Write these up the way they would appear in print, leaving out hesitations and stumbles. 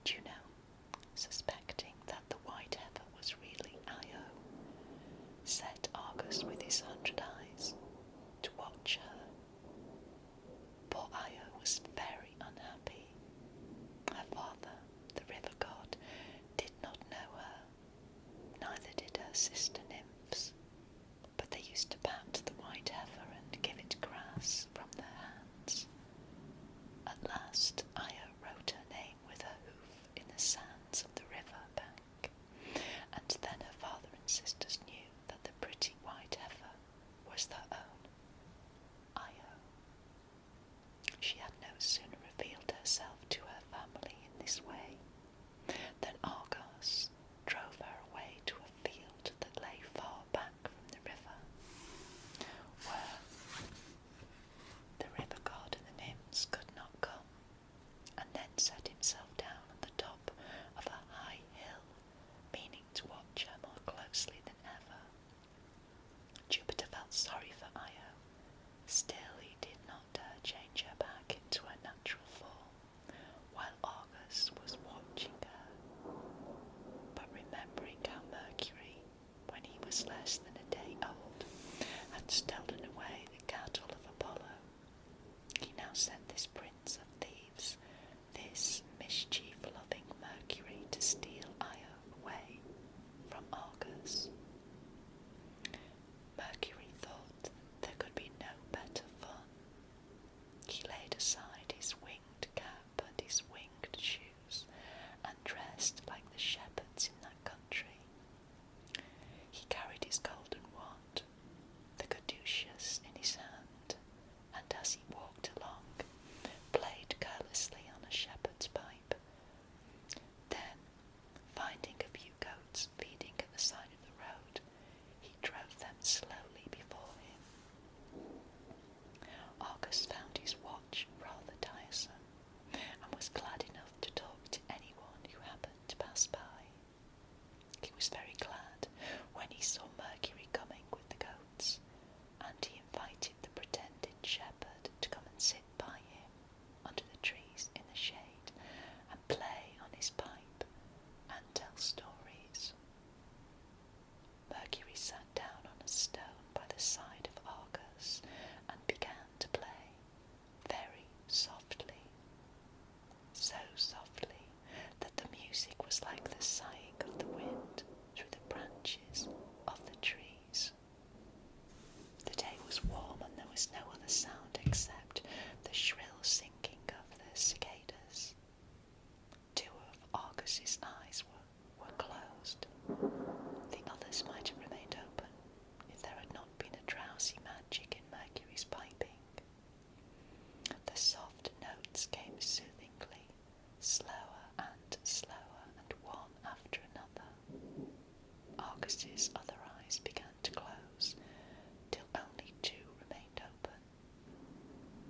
Juno, suspecting that the white heifer was really Io, set Argus with his 100 eyes to watch her. Poor Io was very unhappy. Her father, the river god, did not know her, neither did her sister nymphs, but they used to pat the white heifer and give it grass from their hands. At last Io wrote her name with her hoof in the sands of the river bank, and then her father and sisters knew that the pretty white heifer was their own Io. She had no sooner revealed herself to her family in this way than Argus drove her away to a field that lay far back from the river, where the river god and the nymphs could not come, and then set himself down on the top of a high hill, meaning to watch her more closely than ever. Jupiter felt sorry for Io. Still, he did not dare change her back into her natural form, while Argus was watching her. But remembering how Mercury, when he was less than a day old, had stolen away the cattle of Apollo, he now sent this prince of thieves, this mischief-loving Mercury, to steal Io away from Argus. Mercury thought there could be no better fun. He laid aside his winged cap and his winged shoes, and dressed like the shepherds in that country. He carried his golden wand, the caduceus, in his hand, and as he walked along, played carelessly on a shepherd's pipe. Then, finding a few goats feeding at the side of the road, he drove them slowly before him. Argus found his watch rather tiresome, and was glad enough to talk to anyone who happened to pass by. He was very glad when he saw Mercury coming with the goats, and he invited the pretended shepherd to come and sit by him under the trees in the shade, and play on his pipe and tell stories. Mercury sat down on a stone by the side of Argus and began to play, very softly, so softly that the music was like the sighing of the wind through the branches of the trees. The day was warm, and there was no other sound except the shrill singing of the cicadas. Two of Argus's eyes were closed. The others might have remained open if there had not been a drowsy magic in Mercury's piping. The soft notes came soothingly, slower and slower, and one after another. Argus's other eyes began to close, till only two remained open.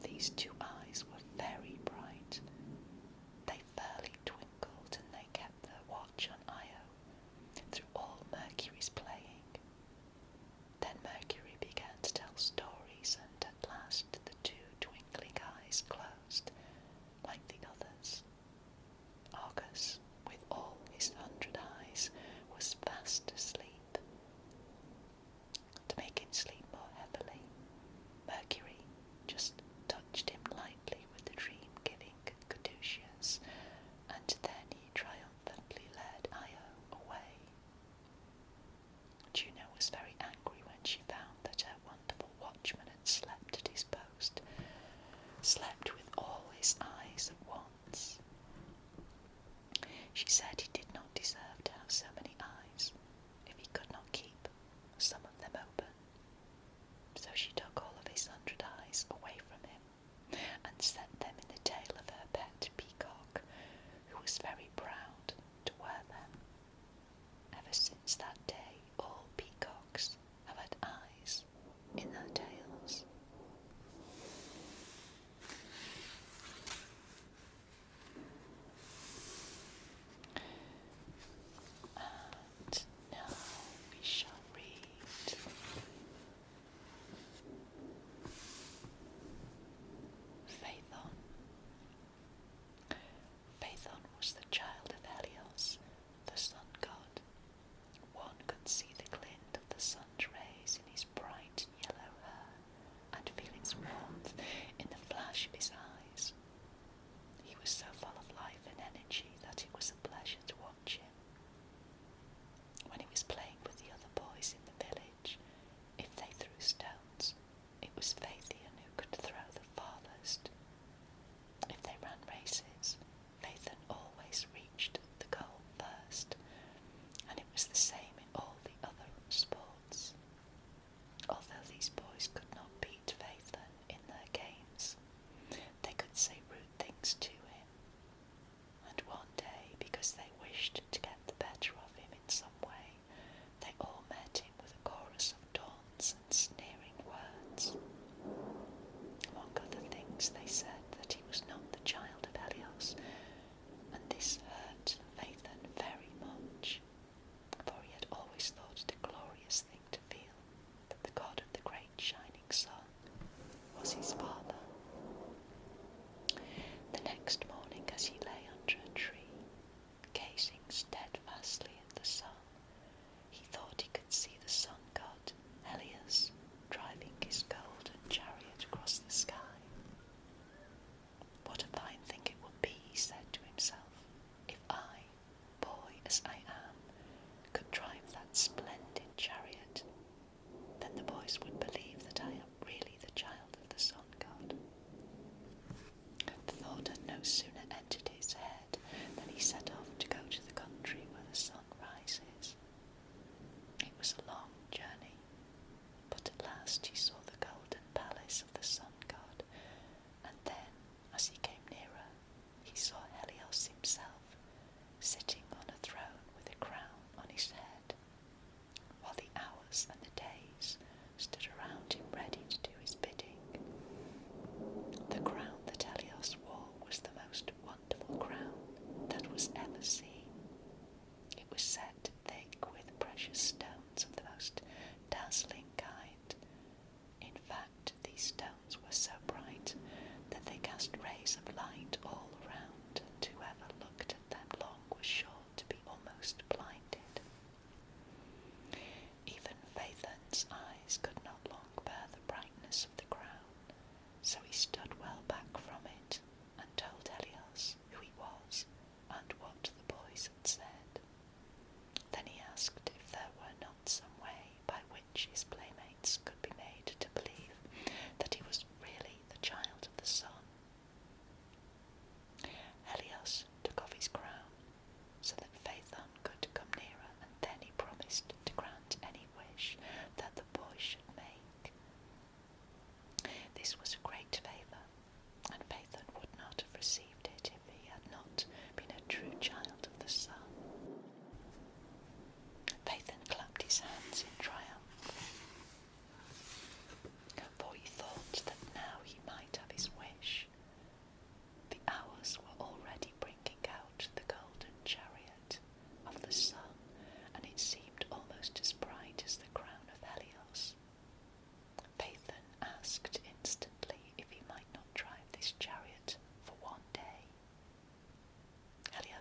These two eyes were very bright. They fairly twinkled, and they kept their watch on Io through all Mercury's playing. Then Mercury began to tell stories, and at last the two twinkling eyes closed like the others. Argus, with all his 100 eyes, was fast asleep. To make him sleep more heavily, Mercury just touched him lightly with the dream-giving caduceus, and then he triumphantly led Io away. Juno was very angry when she found that her wonderful watchman had slept at his post, slept with all his eyes at once. She said he did not deserve to have so many eyes if he could not keep some of them open. So she took all of his 100 eyes away from him and set them in the tail of her pet peacock, who was very proud to wear them. Ever since that day, all peacocks have had eyes in their tails.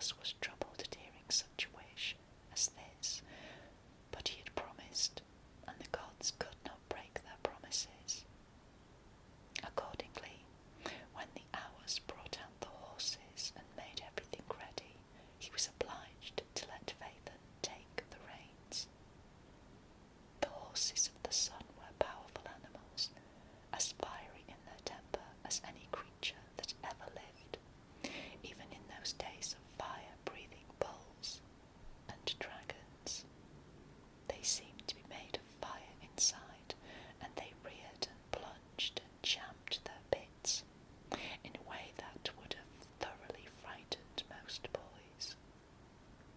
Argus was troubled at hearing such a wish as this, but he had promised, and the gods could not break their promises. Accordingly, when the Hours brought out the horses and made everything ready, he was obliged to let Phaethon take the reins. The horses of the sun were powerful animals, as fiery in their temper as any creature that ever lived, even in those days of fire-breathing bulls and dragons. They seemed to be made of fire inside, and they reared and plunged and champed their bits in a way that would have thoroughly frightened most boys.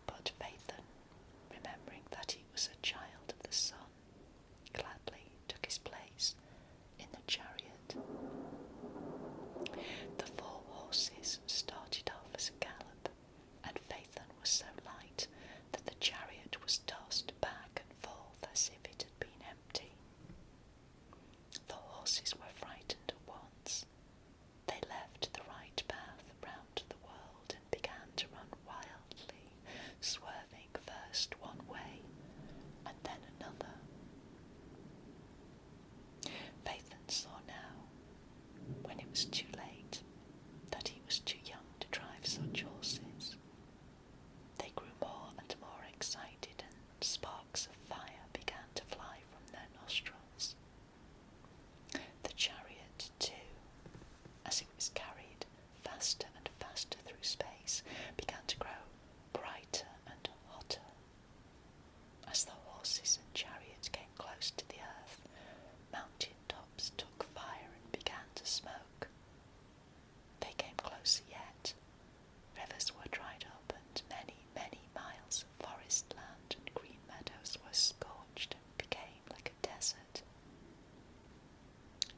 But Phaethon, remembering that he was a child of the sun, gladly took his place in the chariot. The 4 horses started off as a gallop, and Phaethon was so light that the chariot was tossed back and forth as if it had been empty. The horses were frightened at once. They left the right path round the world and began to run wildly, swerving first one way and then another. Phaethon saw now, when it was too late, that he was too young to drive such horses. They grew more and more excited, and sparks of fire began to fly from their nostrils. The chariot, too, as it was carried faster and faster through space, began to grow brighter and hotter. As the horses and chariot came close to the earth, mountain tops took fire and began to smoke. They came closer yet. Rivers were dried up, and many, many miles of forest land and green meadows were scorched and became like a desert.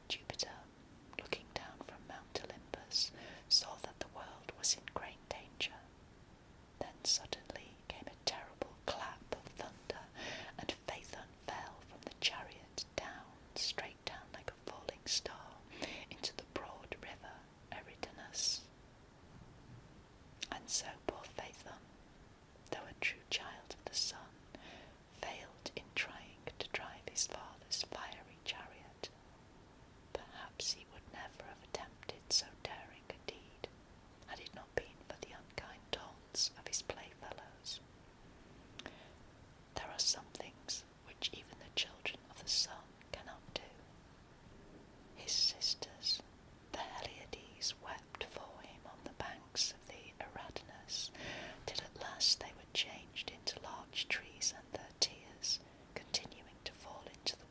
Jupiter, looking down from Mount Olympus, saw that the world was in great danger. Then suddenly came a terrible clap of thunder, and Phaethon fell from the chariot down, straight down like a falling star, into the broad river Eridanus. And so poor Phaethon, though a true child of the sun, failed in trying to drive his father's fiery chariot. Perhaps he would never have attempted so daring a deed, had it not been for the unkind taunts of his playfellows. There are some things which even the children of the sun cannot do. His sisters, the Pleiades, wept for him on the banks of the Eridanus, till at last they were changed into large trees, and their tears, continuing to fall into the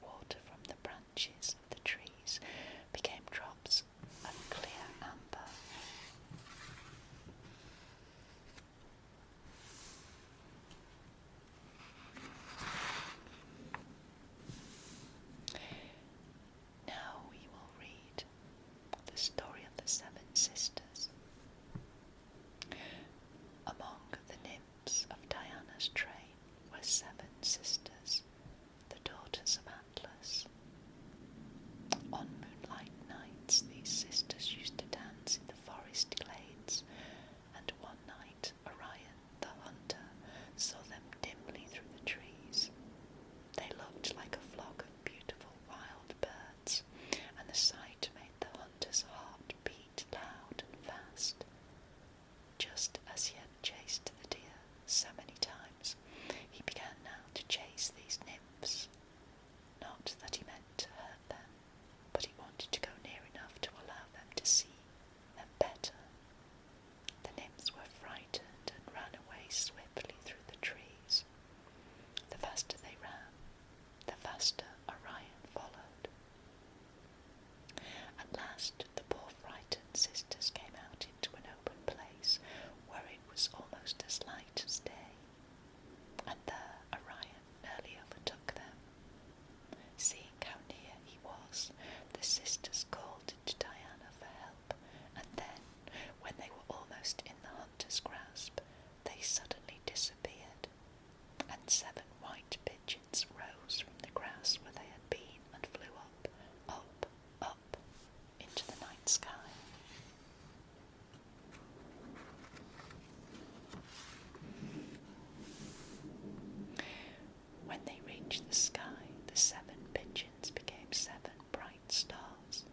reached the sky, the 7 pigeons became 7 bright stars.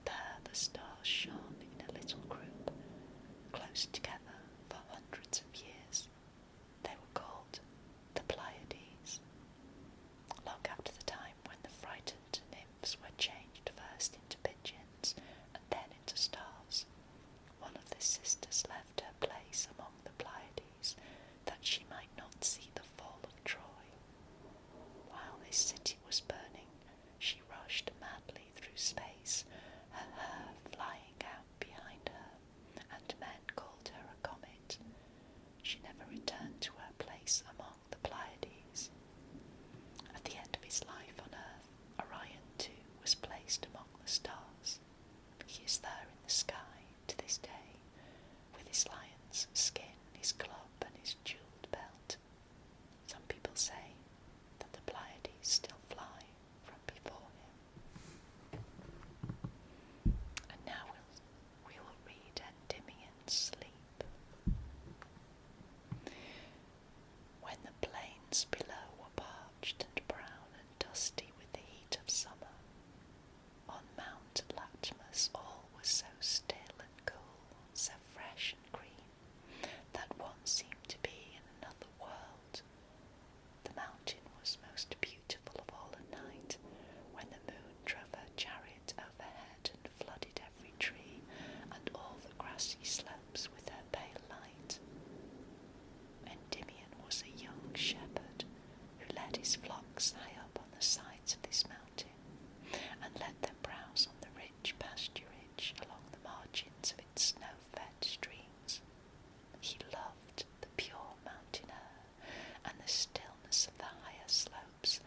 There the stars shone in a little group, close together for hundreds of years. They were called the Pleiades. Long after the time when the frightened nymphs were changed first into pigeons and then into stars, one of the sisters left her place among the Pleiades that she might not see the fall of Troy. While his city was burning, she rushed madly through space, her hair flying out behind her, and men called her a comet. She never returned to her place among the Pleiades. At the end of his life on Earth, Orion too was placed among the stars. He is there in the sky to this day, with his lion's skin, his club, and his jewelled belt. Some people say that the Pleiades still fly from before him. And now we will read Endymion's Sleep. When the plains below were parched and brown and dusty with the heat of summer, on Mount Latmus all was so still and cool, so fresh and green, that one seemed to be in another world. The mountain was most beautiful of all at night, when the moon drove her chariot overhead and flooded every tree and all the grassy slopes with her pale light. Endymion was a young shepherd who led his flocks high up on the sides of this mountain, and let them browse on the rich pasturage along the margins of its snow-fed streams. He loved the pure mountain air and the stillness of the higher slopes,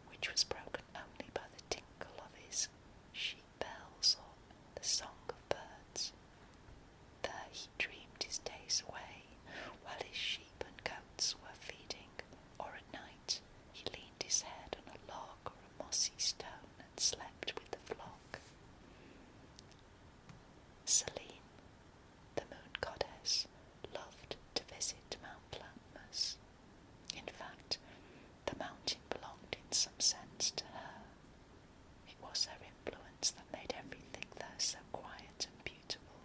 which was broken only by the tinkle of his sheep bells or the song of birds. There he dreamed his days away, while his sheep and goats were feeding, or at night he leaned his head on a log or a mossy stone and slept with the flock. Selene, the moon goddess, loved to visit Mount Latmus. In fact, the mountain belonged in some sense to her. It was her influence that made everything there so quiet and beautiful.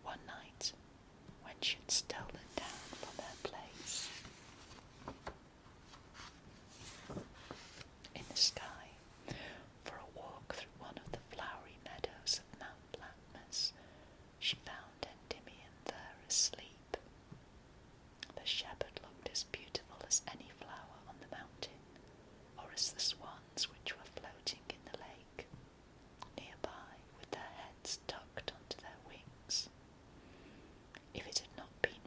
One night, when she had stolen down from her place in the sky for a walk through one of the flowery meadows of Mount Latmus, she found Endymion there asleep. The shepherd looked as beautiful as any flower on the mountain, or as the swans which were floating in the lake, nearby with their heads tucked onto their wings. If it had not been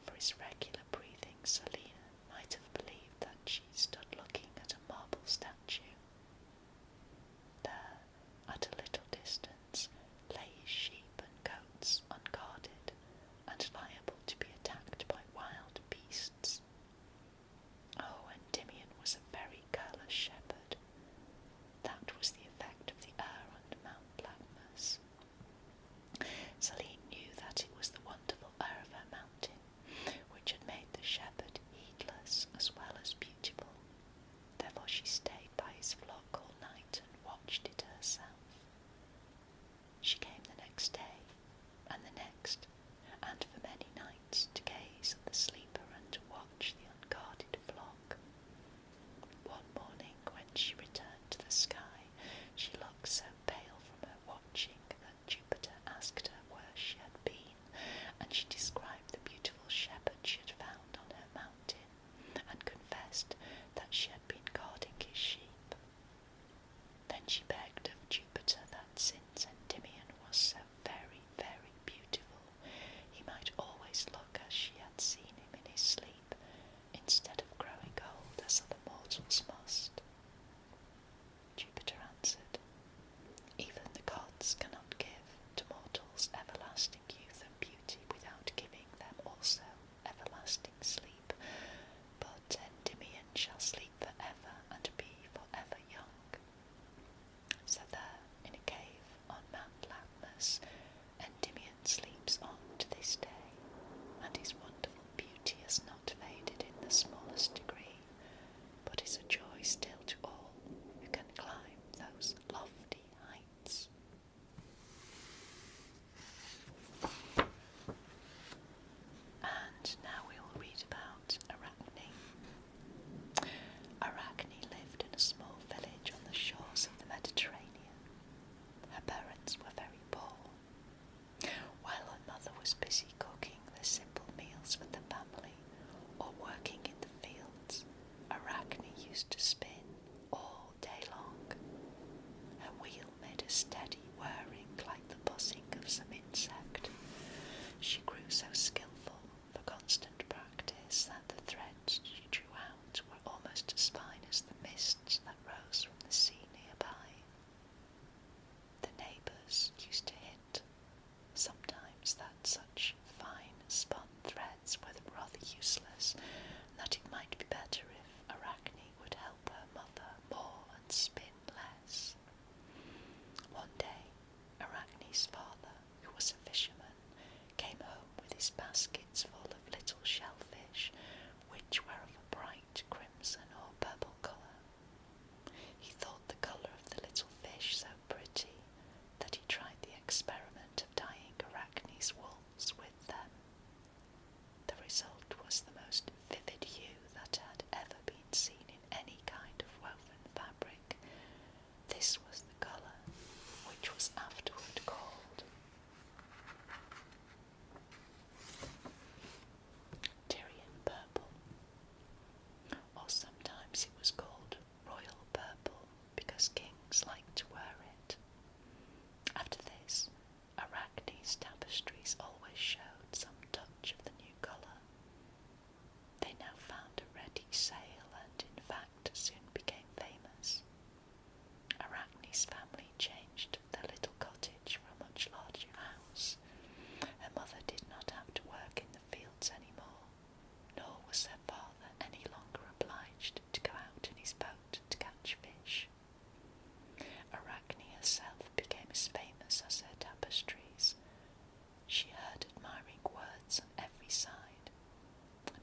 his baskets full of little shellfish, which were of a bright crimson or purple colour. He thought the colour of the little fish so pretty that he tried the experiment of dyeing Arachne's wools with them. The result was the most vivid hue that had ever been seen in any kind of woven fabric. This was the colour which was afterward called Tyrian purple, or sometimes it was called royal purple because kings liked to wear it. After this, Arachne's tapestries always showed some touch of the new colour. They now found a ready sale and in fact soon became famous. Arachne's family changed their little cottage for a much larger house. Her mother did not have to work in the fields any more, nor was her father any longer obliged to go out in his boat to catch fish. Arachne herself became as famous as her tapestries. She heard admiring words on every side,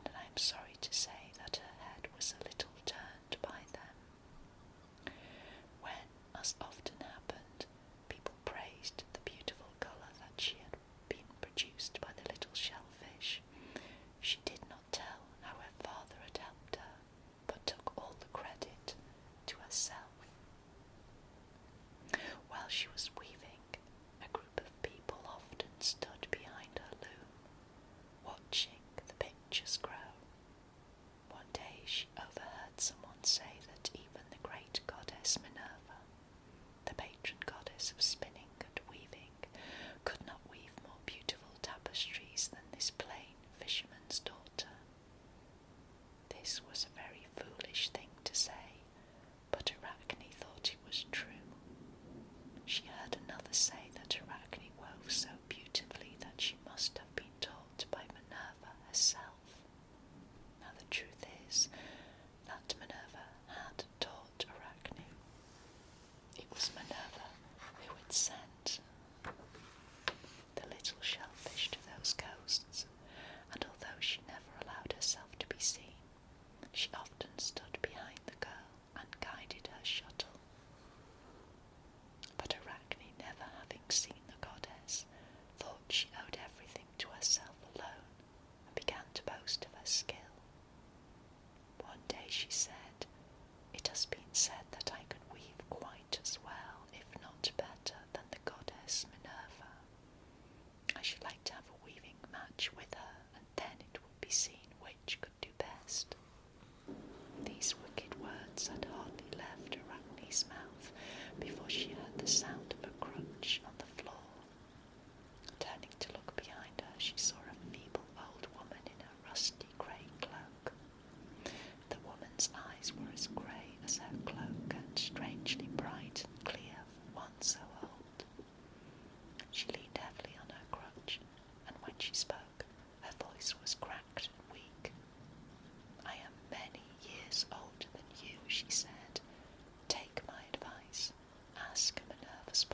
and I am sorry to say that her head was a little turned by them. When, as often happened, people praised the beautiful colour that she had been produced by the little shellfish, she did not tell how her father had helped her, but took all the credit to herself. While she was weaving, a group of people often stood behind her loom, watching the pictures grow. One day she overheard someone say that even the great goddess Minerva, the patron goddess of spinning and weaving, could not weave more beautiful tapestries than this plain fisherman's daughter. This was a very foolish thing to say, but Arachne thought it was true. She heard another say that Arachne wove so beautifully that she must have been taught by Minerva herself. Now the truth is that Minerva had taught Arachne. It was Minerva who had sent the little shellfish to those coasts, and although she never allowed herself to be seen, she often stood behind the girl and guided her shuttle. But Arachne, never having seen the goddess, thought she owed everything to herself alone, and began to boast of her skill. One day she said, "It has been said that I could weave quite as well, if not better, than the goddess Minerva. I should like to have a weaving match with her, and then it would be seen which could do best." These wicked words had hardly left Arachne's mouth before she heard the sound of a crutch on the floor. Turning to look behind her, she saw a feeble old woman in a rusty grey cloak. The woman's eyes were as grey as her cloak and strangely bright and clear for one so old. She leaned heavily on her crutch, and when she spoke, her voice was cracked and weak. "I am many years older than you," she said. "Take my advice. Ask Minerva's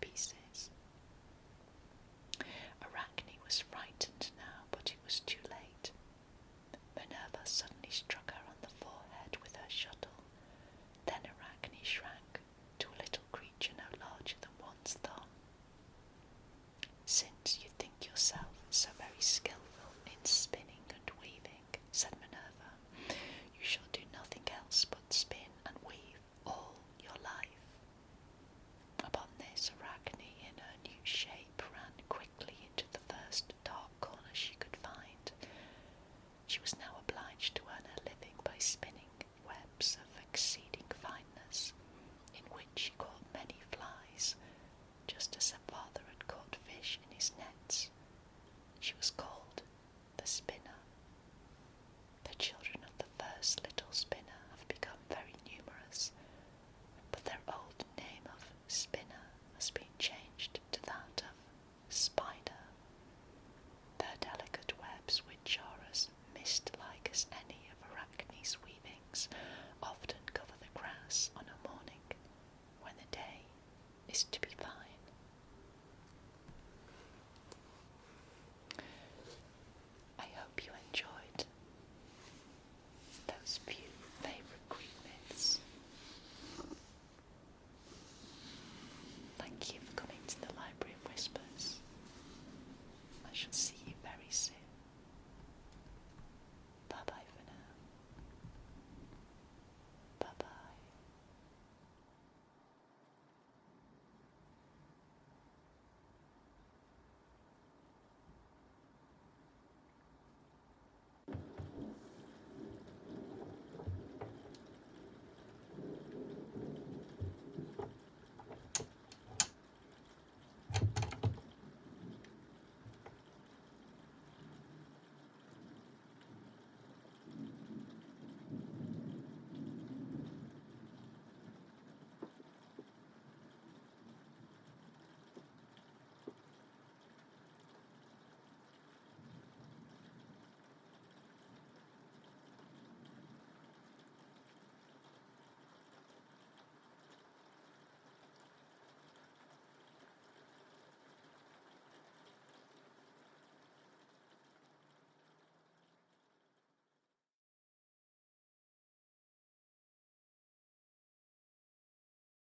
to pieces.